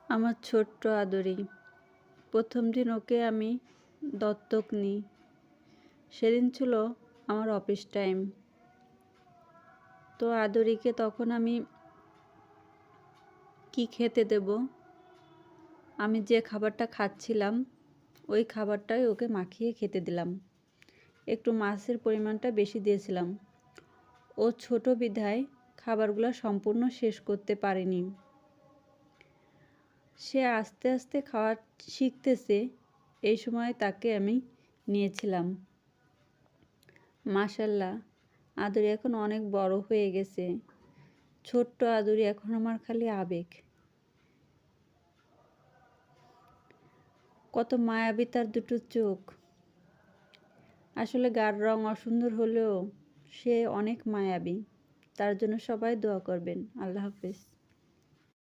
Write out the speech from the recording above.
আমার ছোট্ট আদরি, প্রথম দিন ওকে আমি দত্তক নিই। সেদিন ছিল আমার অফিস টাইম। তো আদরিকে তখন আমি কি খেতে দেব, আমি যে খাবারটা খাচ্ছিলাম ওই খাবারটাই ওকে মাখিয়ে খেতে দিলাম। একটু মাছের পরিমাণটা বেশি দিয়েছিলাম। ও ছোট বিধায় খাবারগুলো সম্পূর্ণ শেষ করতে পারেনি। সে আস্তে আস্তে খাওয়া শিখতেছে, এই সময় তাকে আমি নিয়েছিলাম। মাশাল্লাহ, আদুরি এখন অনেক বড় হয়ে গেছে। ছোট্ট আদুরি এখন আমার খালি আবেগ। কত মায়াবী তার দুটো চোখ। আসলে গার রং অসুন্দর হলেও সে অনেক মায়াবী। তার জন্য সবাই দোয়া করবেন। আল্লাহ হাফেজ।